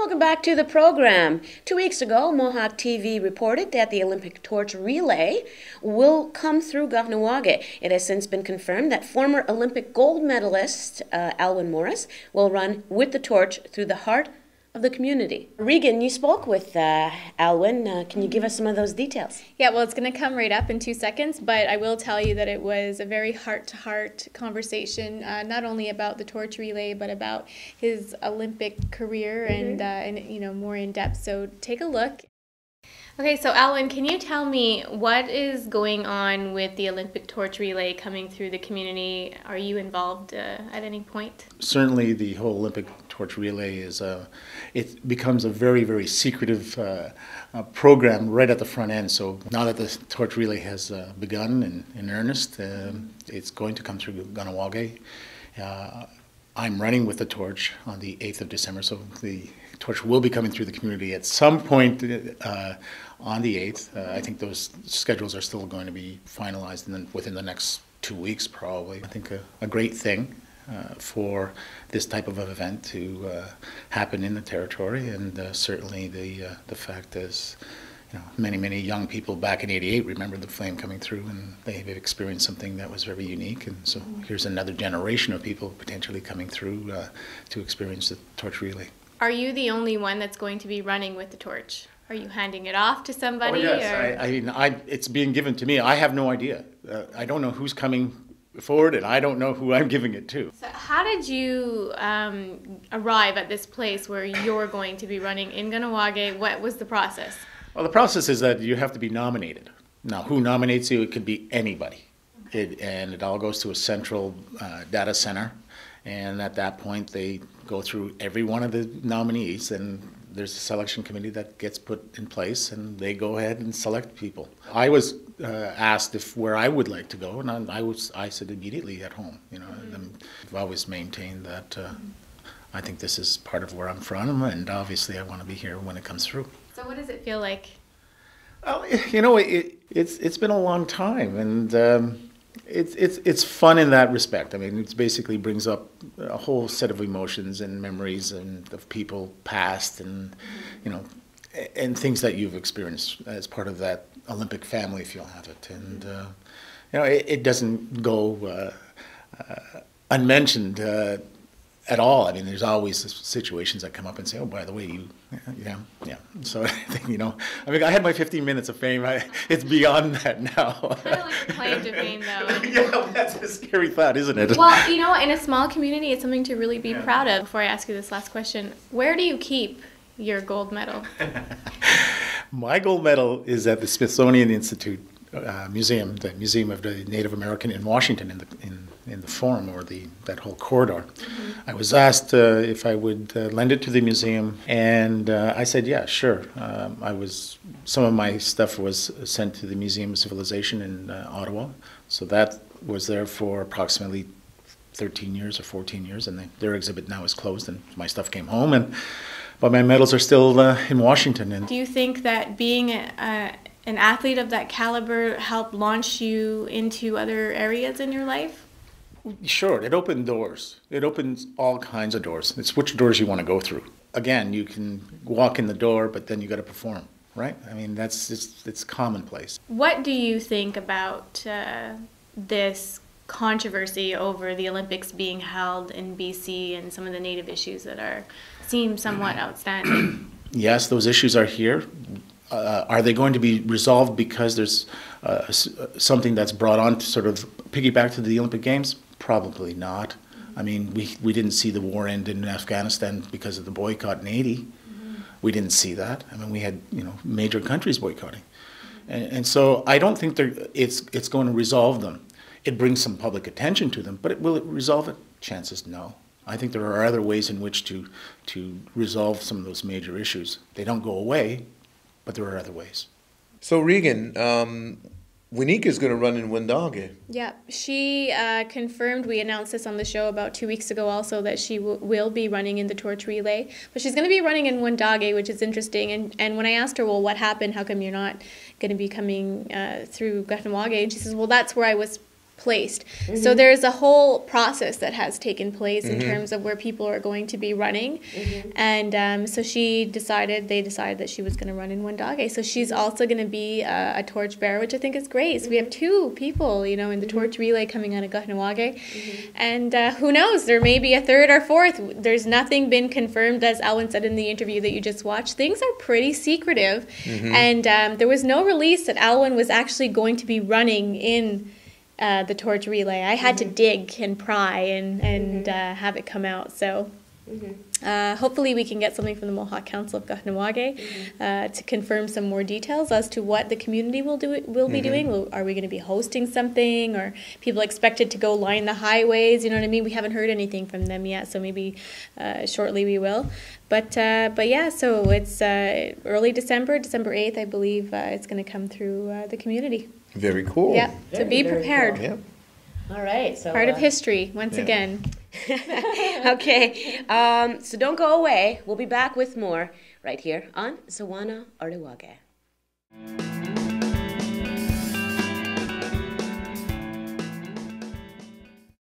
Welcome back to the program. 2 weeks ago, Mohawk TV reported that the Olympic torch relay will come through Kahnawake. It has since been confirmed that former Olympic gold medalist Alwyn Morris will run with the torch through the heart of the community. Regan, you spoke with Alwyn. Can you give us some of those details? Yeah, well, it's going to come right up in 2 seconds, but I will tell you that it was a very heart-to-heart conversation, not only about the torch relay, but about his Olympic career and you know, more in depth. So take a look. Okay, so Alwyn, can you tell me what is going on with the Olympic torch relay coming through the community? Are you involved at any point? Certainly, the whole Olympic torch relay is it becomes a very, very secretive program right at the front end. So now that the torch relay has begun in earnest, it's going to come through Kahnawake. I'm running with the torch on the 8th of December, so the torch will be coming through the community at some point on the 8th. I think those schedules are still going to be finalized within the next 2 weeks, probably. I think a great thing for this type of event to happen in the territory, and certainly the fact is, you know, many young people back in '88 remember the flame coming through, and they've experienced something that was very unique. And so here's another generation of people potentially coming through to experience the torch relay. Are you the only one that's going to be running with the torch? Are you handing it off to somebody? Oh, yes. I mean, it's being given to me. I have no idea. I don't know who's coming forward, and I don't know who I'm giving it to. So how did you arrive at this place where you're going to be running in Kahnawake? What was the process? Well, the process is that you have to be nominated. Now, who nominates you? It could be anybody. And it all goes to a central data center. And at that point, they go through every one of the nominees, and there's a selection committee that gets put in place, and they go ahead and select people. I was asked where I would like to go, and I said immediately at home. You know, I've always maintained that I think this is part of where I'm from, and obviously I want to be here when it comes through. So what does it feel like? Well, you know, it's been a long time, and it's fun in that respect. I mean, it basically brings up a whole set of emotions and memories and of people past, and you know, and things that you've experienced as part of that Olympic family, if you'll have it. And you know, it doesn't go unmentioned at all. I mean, there's always situations that come up and say, "Oh, by the way, you," yeah. So I think, you know, I mean, I had my 15 minutes of fame. It's beyond that now. Kind of like the claim to fame, though. Yeah, that's a scary thought, isn't it? Well, you know, in a small community, it's something to really be proud of. Before I ask you this last question, where do you keep your gold medal? My gold medal is at the Smithsonian Institute Museum, the Museum of the Native American in Washington, in the Forum, or that whole corridor. I was asked if I would lend it to the museum, and I said, yeah, sure. Some of my stuff was sent to the Museum of Civilization in Ottawa, so that was there for approximately 13 years or 14 years, and their exhibit now is closed, and my stuff came home, but my medals are still in Washington. And do you think that being an athlete of that caliber helped launch you into other areas in your life? Sure, it opened doors. It opens all kinds of doors. It's which doors you want to go through. Again, you can walk in the door, but then you got to perform, right? I mean, it's commonplace. What do you think about this controversy over the Olympics being held in BC and some of the Native issues that seem somewhat outstanding? Yes, those issues are here. Are they going to be resolved because there's something that's brought on to sort of piggyback to the Olympic Games? Probably not. I mean, we didn't see the war end in Afghanistan because of the boycott in '80. We didn't see that. I mean, we had, you know, major countries boycotting, and so I don't think it's going to resolve them. It brings some public attention to them, but will it resolve it? Chances no. I think there are other ways in which to resolve some of those major issues. They don't go away, but there are other ways. So Regan, Winneke is going to run in Windage. Yeah, she confirmed, we announced this on the show about 2 weeks ago also, that she will be running in the torch relay. But she's going to be running in Windage, which is interesting. And when I asked her, well, what happened? How come you're not going to be coming through Kahnawake? And she says, well, that's where I was placed. So there's a whole process that has taken place in terms of where people are going to be running. And so they decided that she was going to run in Wendake. So she's also going to be a torch bearer, which I think is great. So we have 2 people, in the torch relay coming out of Kahnawake. And who knows, there may be a 3rd or 4th. There's nothing been confirmed, as Alwyn said in the interview that you just watched. Things are pretty secretive. And there was no release that Alwyn was actually going to be running in the torch relay. I had to dig and pry and have it come out. So hopefully we can get something from the Mohawk Council of Kahnawake to confirm some more details as to what the community will be doing. Are we going to be hosting something, or people expected to go line the highways? You know what I mean? We haven't heard anything from them yet, so maybe shortly we will. But yeah, so it's early December 8th, I believe it's going to come through the community. Very cool. Yeah, so be prepared. Cool. Yeah. All right. So part of history, once again. Okay. So don't go away. We'll be back with more right here on Sawana Aorihwa.